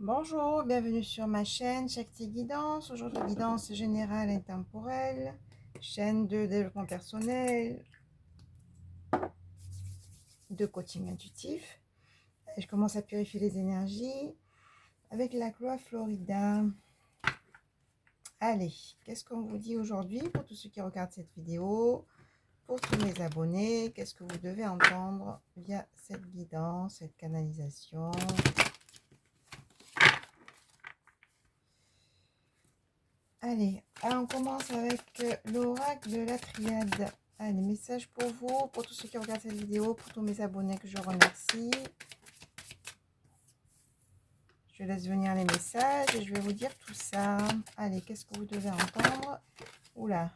Bonjour, bienvenue sur ma chaîne Shakti Guidance. Aujourd'hui, guidance générale et temporelle, chaîne de développement personnel, de coaching intuitif. Et je commence à purifier les énergies avec la Cloa Florida. Allez, qu'est-ce qu'on vous dit aujourd'hui pour tous ceux qui regardent cette vidéo, pour tous mes abonnés? Qu'est-ce que vous devez entendre via cette guidance, cette canalisation? Allez, on commence avec l'oracle de la triade. Allez, message pour vous, pour tous ceux qui regardent cette vidéo, pour tous mes abonnés que je remercie. Je laisse venir les messages et je vais vous dire tout ça. Allez, qu'est-ce que vous devez entendre? Oula,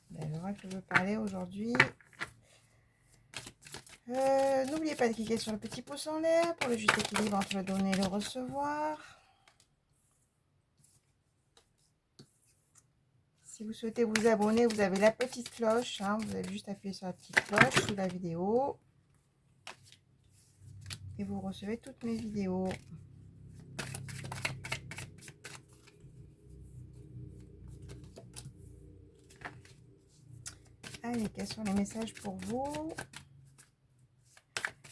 ben, l'oracle veut parler aujourd'hui. N'oubliez pas de cliquer sur le petit pouce en l'air pour le juste équilibre entre le donner et le recevoir. Si vous souhaitez vous abonner, vous avez la petite cloche. Vous avez juste appuyer sur la petite cloche sous la vidéo. Et vous recevez toutes mes vidéos. Allez, quels sont les messages pour vous?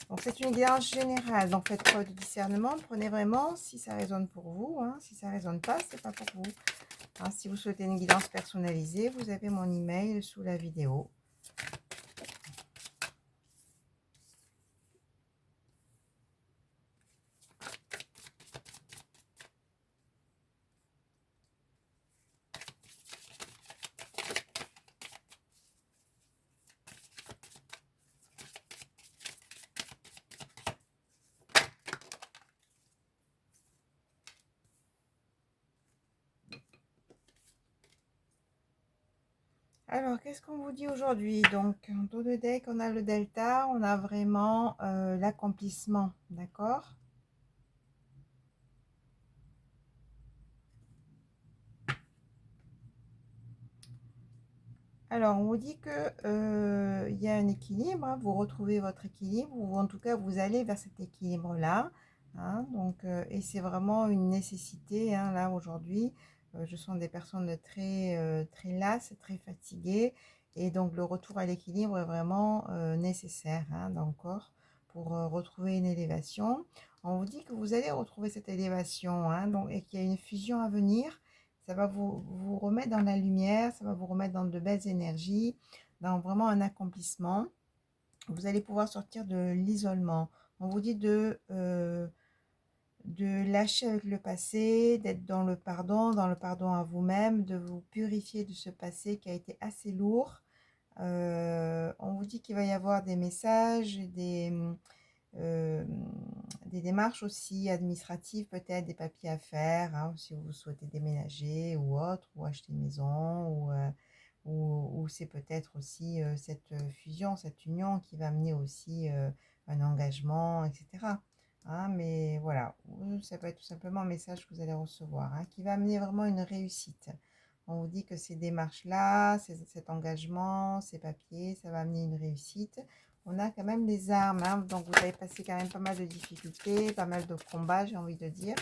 Donc, c'est une guidance générale. Donc, faites preuve de discernement. Prenez vraiment si ça résonne pour vous. Si ça ne résonne pas, c'est pas pour vous. Si vous souhaitez une guidance personnalisée, vous avez mon email sous la vidéo. Alors, qu'est-ce qu'on vous dit aujourd'hui? Donc, en dos de deck, on a le delta, on a vraiment l'accomplissement, d'accord? Alors, on vous dit que il y a un équilibre, vous retrouvez votre équilibre, ou en tout cas, vous allez vers cet équilibre-là. Donc, et c'est vraiment une nécessité, là, aujourd'hui. Je sens des personnes très lasses, très fatiguées. Et donc, le retour à l'équilibre est vraiment nécessaire dans le corps pour retrouver une élévation. On vous dit que vous allez retrouver cette élévation, donc, et qu'il y a une fusion à venir. Ça va vous remettre dans la lumière, ça va vous remettre dans de belles énergies, dans vraiment un accomplissement. Vous allez pouvoir sortir de l'isolement. On vous dit de lâcher avec le passé, d'être dans le pardon à vous-même, de vous purifier de ce passé qui a été assez lourd. On vous dit qu'il va y avoir des messages, euh, des démarches aussi administratives, peut-être des papiers à faire, si vous souhaitez déménager ou autre, ou acheter une maison, ou c'est peut-être aussi cette fusion, cette union qui va amener aussi un engagement, etc. Mais voilà, ça peut être tout simplement un message que vous allez recevoir, qui va amener vraiment une réussite. On vous dit que ces démarches-là, cet engagement, ces papiers, ça va amener une réussite. On a quand même les armes, donc vous avez passé quand même pas mal de difficultés, pas mal de combats, j'ai envie de dire.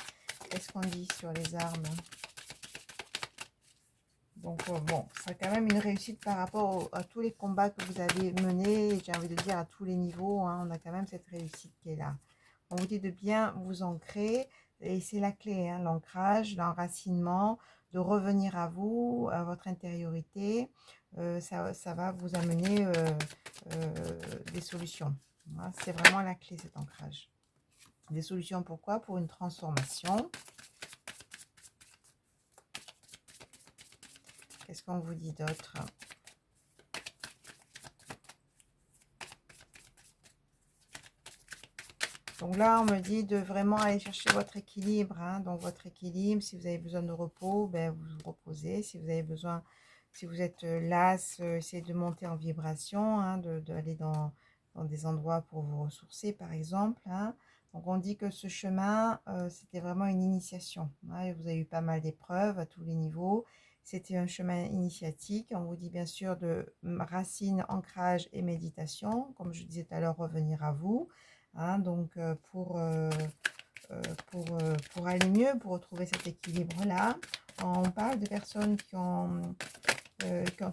Qu'est-ce qu'on dit sur les armes? Donc bon, c'est quand même une réussite par rapport à tous les combats que vous avez menés, j'ai envie de dire à tous les niveaux, on a quand même cette réussite qui est là. On vous dit de bien vous ancrer, et c'est la clé, l'ancrage, l'enracinement, de revenir à vous, à votre intériorité. Ça va vous amener des solutions. C'est vraiment la clé, cet ancrage. Des solutions pourquoi? Pour une transformation. Qu'est-ce qu'on vous dit d'autre? Donc là, on me dit de vraiment aller chercher votre équilibre. Donc votre équilibre, si vous avez besoin de repos, ben, vous vous reposez. Si vous avez besoin, si vous êtes las, essayez de monter en vibration, d'aller dans des endroits pour vous ressourcer, par exemple. Donc on dit que ce chemin, c'était vraiment une initiation. Et vous avez eu pas mal d'épreuves à tous les niveaux. C'était un chemin initiatique. On vous dit bien sûr de racines, ancrage et méditation. Comme je disais tout à l'heure, revenir à vous. Donc pour pour aller mieux, pour retrouver cet équilibre-là. On parle de personnes qui ont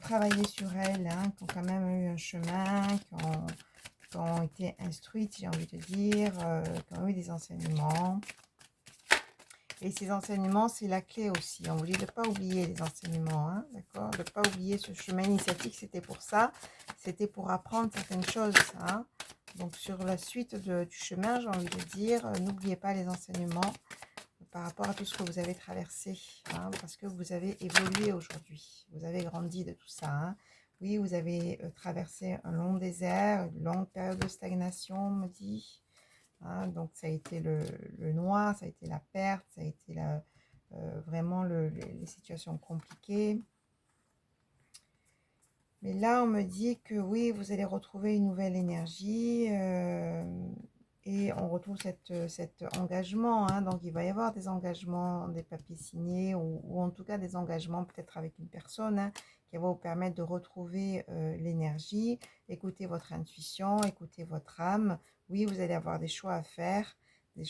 travaillé sur elles, hein, qui ont quand même eu un chemin, qui ont été instruites, j'ai envie de dire, qui ont eu des enseignements. Et ces enseignements, c'est la clé aussi. On vous dit de ne pas oublier les enseignements, hein, d'accord? De ne pas oublier ce chemin initiatique, c'était pour ça. C'était pour apprendre certaines choses, hein. Donc, sur la suite du chemin, j'ai envie de dire, n'oubliez pas les enseignements par rapport à tout ce que vous avez traversé, hein, parce que vous avez évolué aujourd'hui. Vous avez grandi de tout ça, hein. Oui, vous avez traversé un long désert, une longue période de stagnation, on me dit. Hein, donc, ça a été le noir, ça a été la perte, ça a été vraiment les situations compliquées. Mais là, on me dit que oui, vous allez retrouver une nouvelle énergie et on retrouve cet engagement. Hein, donc, il va y avoir des engagements, des papiers signés ou en tout cas des engagements peut-être avec une personne, hein, qui va vous permettre de retrouver l'énergie. Écoutez votre intuition, écoutez votre âme. Oui, vous allez avoir des choix à faire, hein,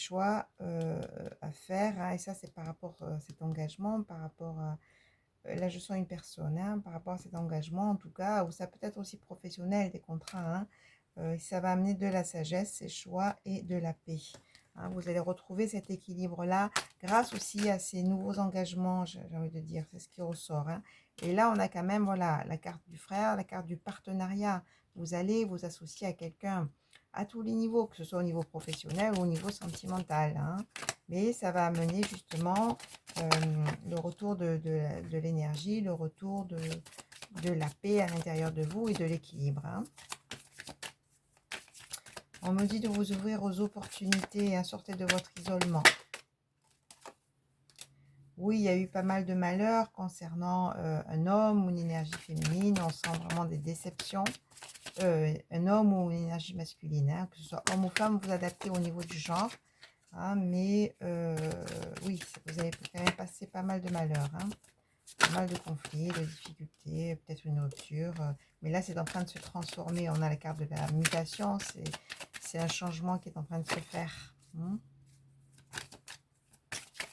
et ça, c'est par rapport à cet engagement, par rapport à là, je sens une personne, hein, par rapport à cet engagement, en tout cas, ou ça peut être aussi professionnel, des contrats, hein, ça va amener de la sagesse, ses choix et de la paix. Hein, vous allez retrouver cet équilibre-là grâce aussi à ces nouveaux engagements, j'ai envie de dire, c'est ce qui ressort. Hein. Et là, on a quand même, voilà, la carte du frère, la carte du partenariat. Vous allez vous associer à quelqu'un à tous les niveaux, que ce soit au niveau professionnel ou au niveau sentimental. Hein. Mais ça va amener justement le retour de l'énergie, le retour de la paix à l'intérieur de vous et de l'équilibre. Hein. On me dit de vous ouvrir aux opportunités, hein, sortez de votre isolement. Oui, il y a eu pas mal de malheurs concernant un homme ou une énergie féminine. On sent vraiment des déceptions. Un homme ou une énergie masculine, hein, que ce soit homme ou femme, vous adaptez au niveau du genre. Hein, mais oui, vous avez quand même passé pas mal de malheurs. Hein. Pas mal de conflits, de difficultés, peut-être une rupture. Mais là, c'est en train de se transformer. On a la carte de la mutation. C'est un changement qui est en train de se faire.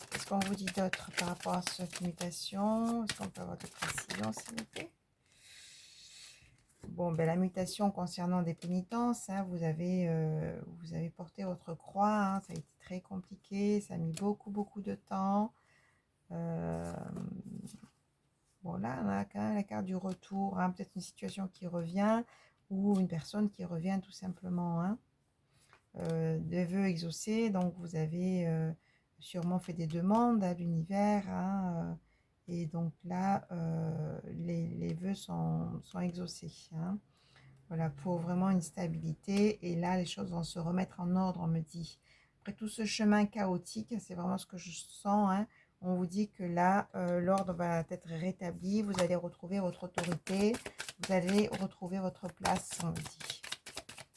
Qu'est-ce qu'on vous dit d'autre par rapport à cette mutation? Est-ce qu'on peut avoir des précisions, s'il vous plaît? Bon, ben, la mutation concernant des pénitences, hein, vous avez porté votre croix. Hein, ça a été très compliqué. Ça a mis beaucoup de temps. Bon, là, on a quand même la carte du retour, hein, peut-être une situation qui revient ou une personne qui revient tout simplement. Hein, des vœux exaucés, donc vous avez sûrement fait des demandes à l'univers. Hein, et donc là, les vœux sont exaucés. Hein, voilà, pour vraiment une stabilité. Et là, les choses vont se remettre en ordre, on me dit. Après tout ce chemin chaotique, c'est vraiment ce que je sens. Hein, on vous dit que là, l'ordre va être rétabli. Vous allez retrouver votre autorité. Vous allez retrouver votre place, on vous dit.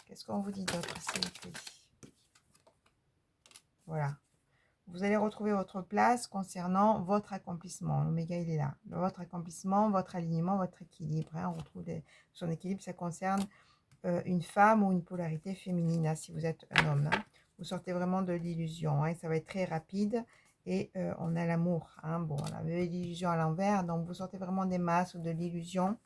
Qu'est-ce qu'on vous dit d'autre, s'il vous plaît? Voilà. Vous allez retrouver votre place concernant votre accomplissement. L'oméga, il est là. Votre accomplissement, votre alignement, votre équilibre. Hein, on retrouve son équilibre. Ça concerne une femme ou une polarité féminine, hein, si vous êtes un homme. Hein. Vous sortez vraiment de l'illusion. Hein, ça va être très rapide. Et on a l'amour. Hein, bon, on avait l'illusion à l'envers. Donc, vous sortez vraiment des masses ou de l'illusion.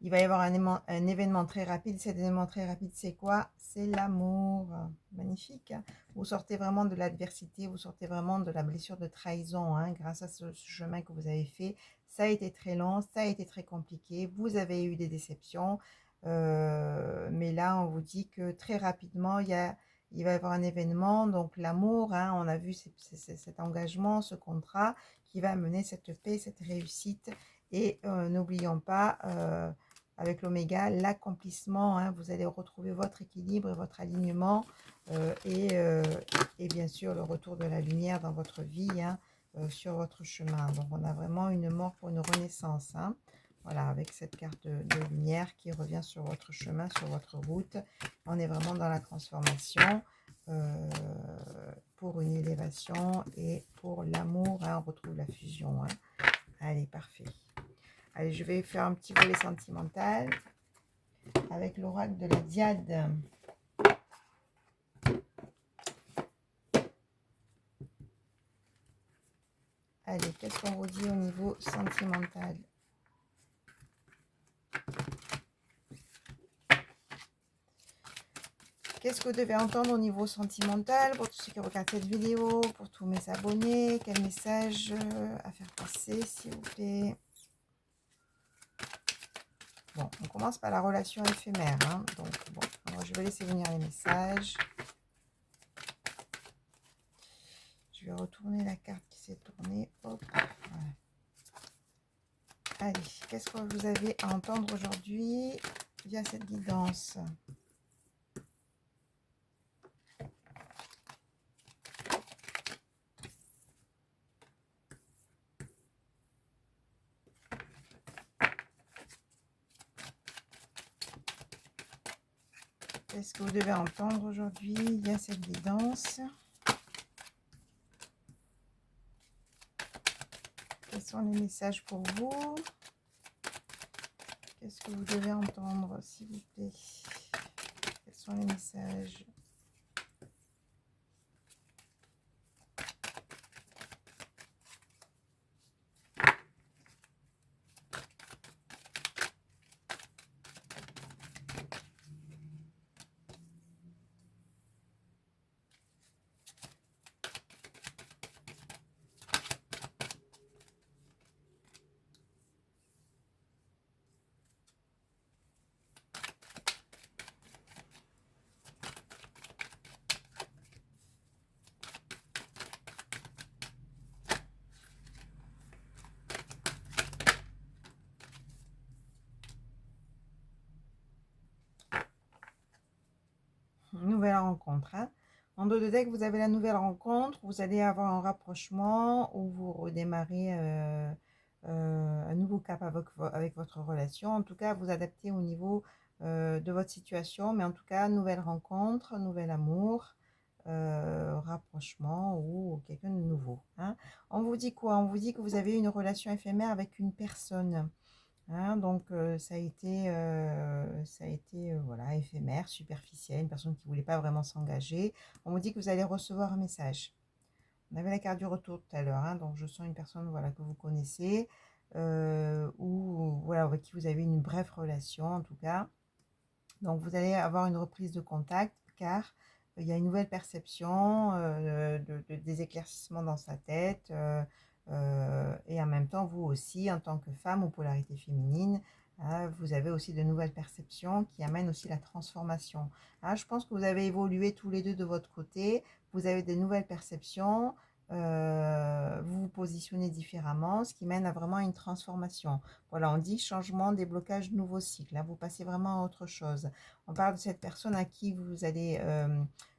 Il va y avoir un événement très rapide. Cet événement très rapide, c'est quoi? C'est l'amour. Magnifique. Hein. Vous sortez vraiment de l'adversité. Vous sortez vraiment de la blessure de trahison. Hein, grâce à ce chemin que vous avez fait. Ça a été très long. Ça a été très compliqué. Vous avez eu des déceptions. Mais là, on vous dit que très rapidement, il va y avoir un événement. Donc, l'amour, hein, on a vu cet engagement, ce contrat qui va amener cette paix, cette réussite. Et n'oublions pas, avec l'oméga, l'accomplissement. Hein, vous allez retrouver votre équilibre et votre alignement. Et bien sûr, le retour de la lumière dans votre vie, hein, sur votre chemin. Donc, on a vraiment une mort pour une renaissance. Hein. Voilà, avec cette carte de lumière qui revient sur votre chemin, sur votre route. On est vraiment dans la transformation pour une élévation et pour l'amour. Hein, on retrouve la fusion. Hein. Allez, parfait. Allez, je vais faire un petit volet sentimental avec l'oracle de la Diade. Allez, qu'est-ce qu'on vous dit au niveau sentimental? Qu'est-ce que vous devez entendre au niveau sentimental pour tous ceux qui regardent cette vidéo, pour tous mes abonnés? Quel message à faire passer, s'il vous plaît? Bon, on commence par la relation éphémère. Hein. Donc, bon, alors je vais laisser venir les messages. Je vais retourner la carte qui s'est tournée. Hop, voilà. Allez, qu'est-ce que vous avez à entendre aujourd'hui via cette guidance? Qu'est-ce que vous devez entendre aujourd'hui via cette guidance? Quels sont les messages pour vous? Qu'est-ce que vous devez entendre, s'il vous plaît? Quels sont les messages? Nouvelle rencontre. Hein. En dos de deck, vous avez la nouvelle rencontre. Vous allez avoir un rapprochement où vous redémarrez un nouveau cap avec votre relation. En tout cas, vous adaptez au niveau de votre situation. Mais en tout cas, nouvelle rencontre, nouvel amour, rapprochement ou quelqu'un de nouveau. Hein. On vous dit quoi? On vous dit que vous avez une relation éphémère avec une personne. Hein, donc, ça a été voilà, éphémère, superficiel, une personne qui ne voulait pas vraiment s'engager. On vous dit que vous allez recevoir un message. On avait la carte du retour tout à l'heure, hein, donc je sens une personne voilà, que vous connaissez ou voilà, avec qui vous avez une brève relation en tout cas. Donc, vous allez avoir une reprise de contact car il y a une nouvelle perception, des éclaircissements dans sa tête. Et en même temps, vous aussi, en tant que femme ou polarité féminine, vous avez aussi de nouvelles perceptions qui amènent aussi la transformation. Je pense que vous avez évolué tous les deux de votre côté. Vous avez des nouvelles perceptions. Vous vous positionnez différemment, ce qui mène à vraiment une transformation. Voilà, on dit changement, déblocage, nouveau cycle. Là, vous passez vraiment à autre chose. On parle de cette personne à qui vous allez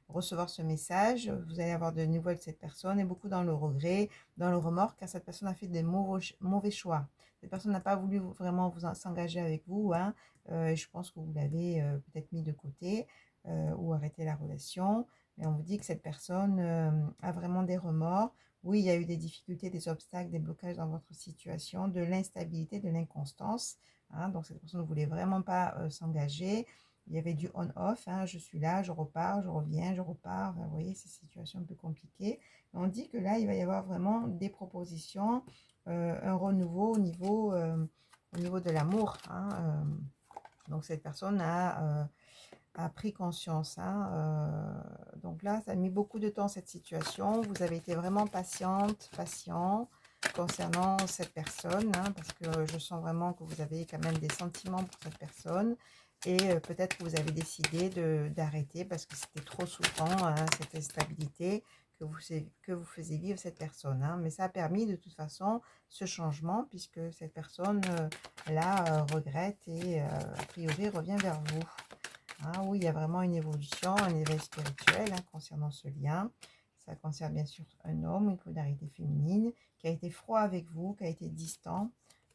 recevoir ce message. Vous allez avoir de nouvelles de cette personne et beaucoup dans le regret, dans le remords, car cette personne a fait des mauvais choix. Cette personne n'a pas voulu vraiment s'engager avec vous. Hein, je pense que vous l'avez peut-être mis de côté ou arrêté la relation. Mais on vous dit que cette personne a vraiment des remords. Oui, il y a eu des difficultés, des obstacles, des blocages dans votre situation, de l'instabilité, de l'inconstance. Hein, donc, cette personne ne voulait vraiment pas s'engager. Il y avait du on-off. Hein, je suis là, je repars, je reviens, je repars. Enfin, vous voyez, ces situations un peu compliquées. Mais on dit que là, il va y avoir vraiment des propositions, un renouveau au niveau de l'amour. Hein, donc, cette personne a pris conscience. Hein, donc là, ça a mis beaucoup de temps cette situation. Vous avez été vraiment patiente, patient concernant cette personne, hein, parce que je sens vraiment que vous avez quand même des sentiments pour cette personne. Et peut-être que vous avez décidé d'arrêter parce que c'était trop souffrant, hein, cette instabilité que vous faisiez vivre cette personne. Hein. Mais ça a permis de toute façon ce changement puisque cette personne là regrette et a priori revient vers vous. Ah oui, il y a vraiment une évolution, un éveil spirituel hein, concernant ce lien. Ça concerne bien sûr un homme, une polarité féminine, qui a été froid avec vous, qui a été distant.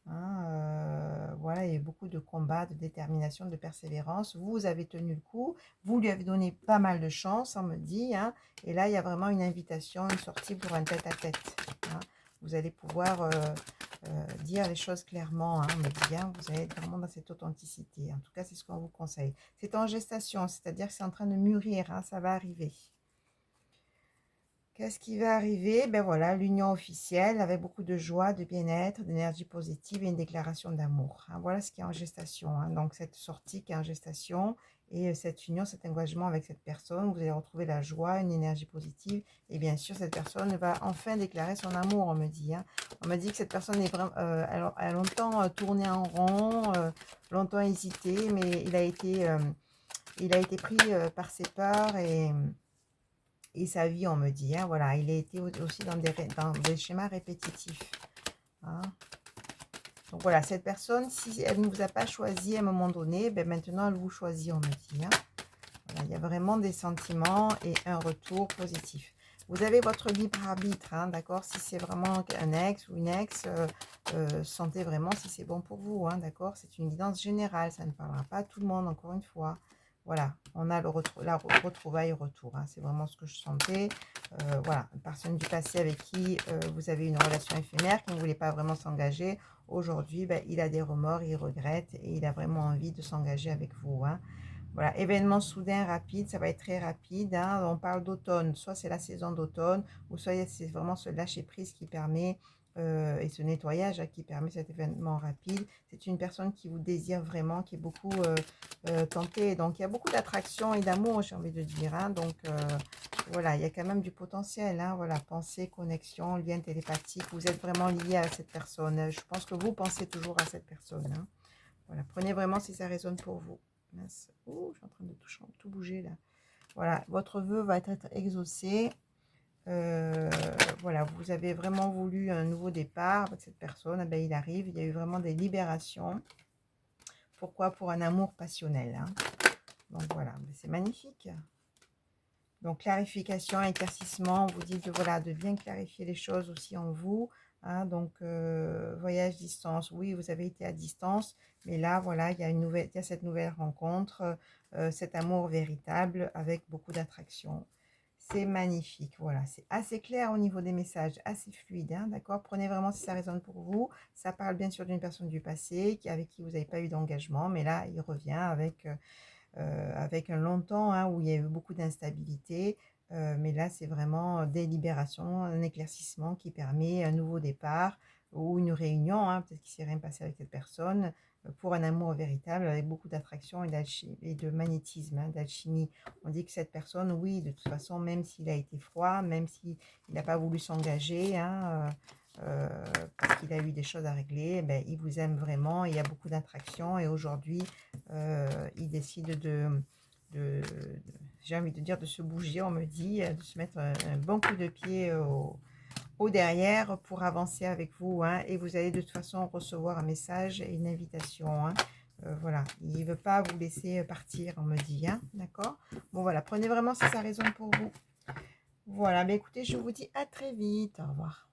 Hein, voilà, il y a eu beaucoup de combats, de détermination, de persévérance. Vous avez tenu le coup, vous lui avez donné pas mal de chance, on me dit. Hein, et là, il y a vraiment une invitation, une sortie pour un tête-à-tête. Hein. Vous allez pouvoir dire les choses clairement, hein, me dit, hein, vous allez être vraiment dans cette authenticité. En tout cas, c'est ce qu'on vous conseille. C'est en gestation, c'est-à-dire que c'est en train de mûrir, hein, ça va arriver. Qu'est-ce qui va arriver? Ben voilà, l'union officielle avec beaucoup de joie, de bien-être, d'énergie positive et une déclaration d'amour, hein. Voilà ce qui est en gestation, hein. Donc cette sortie qui est en gestation et cette union, cet engagement avec cette personne, vous allez retrouver la joie, une énergie positive et bien sûr cette personne va enfin déclarer son amour, on me dit, hein. On me dit que cette personne est vraiment, elle a longtemps tourné en rond, longtemps hésité, mais il a été pris par ses peurs et sa vie, on me dit, hein, voilà, il a été aussi dans des schémas répétitifs, hein. Donc voilà, cette personne, si elle ne vous a pas choisi à un moment donné, ben maintenant elle vous choisit, on me dit, hein. Voilà, il y a vraiment des sentiments et un retour positif. Vous avez votre libre arbitre, hein, d'accord? Si c'est vraiment un ex ou une ex, sentez vraiment si c'est bon pour vous, hein, d'accord? C'est une guidance générale, ça ne parlera pas à tout le monde, encore une fois. Voilà, on a la retrouvaille retour, hein, c'est vraiment ce que je sentais. Voilà, une personne du passé avec qui vous avez une relation éphémère, qui ne voulait pas vraiment s'engager. Aujourd'hui, ben, il a des remords, il regrette et il a vraiment envie de s'engager avec vous, hein. Voilà, événement soudain, rapide, ça va être très rapide, hein. On parle d'automne, soit c'est la saison d'automne, ou soit c'est vraiment ce lâcher-prise qui permet, et ce nettoyage hein, qui permet cet événement rapide. C'est une personne qui vous désire vraiment, qui est beaucoup tentée. Donc, il y a beaucoup d'attraction et d'amour, j'ai envie de dire, hein. Donc, voilà, il y a quand même du potentiel, hein. Voilà, pensée, connexion, lien télépathique. Vous êtes vraiment lié à cette personne. Je pense que vous pensez toujours à cette personne, hein. Voilà, prenez vraiment si ça résonne pour vous. Mince. Oh, je suis en train de tout bouger là. Voilà, votre vœu va être exaucé. Voilà, vous avez vraiment voulu un nouveau départ avec cette personne. Eh ben, il arrive, il y a eu vraiment des libérations. Pourquoi? Pour un amour passionnel, hein. Donc voilà, c'est magnifique. Donc clarification, éclaircissement, vous dites voilà, de bien clarifier les choses aussi en vous, hein. Donc voyage distance, oui, vous avez été à distance, mais là voilà, il y a cette nouvelle rencontre, cet amour véritable avec beaucoup d'attraction. C'est magnifique, voilà, c'est assez clair au niveau des messages, assez fluide, hein, d'accord? Prenez vraiment si ça résonne pour vous. Ça parle bien sûr d'une personne du passé avec qui vous n'avez pas eu d'engagement, mais là, il revient avec un long temps hein, où il y a eu beaucoup d'instabilité. Mais là, c'est vraiment des libérations, un éclaircissement qui permet un nouveau départ ou une réunion, hein, peut-être qu'il s'est rien passé avec cette personne, pour un amour véritable avec beaucoup d'attraction et de magnétisme, hein, d'alchimie. On dit que cette personne, oui, de toute façon, même s'il a été froid, même s'il n'a pas voulu s'engager, hein, parce qu'il a eu des choses à régler, ben, il vous aime vraiment, il y a beaucoup d'attraction et aujourd'hui, il décide de- j'ai envie de dire, de se bouger, on me dit, de se mettre un bon coup de pied au derrière pour avancer avec vous, hein, et vous allez de toute façon recevoir un message et une invitation, hein. Voilà, il ne veut pas vous laisser partir, on me dit, hein, d'accord? Bon voilà, prenez vraiment si ça résonne pour vous. Voilà, mais écoutez, je vous dis à très vite, au revoir.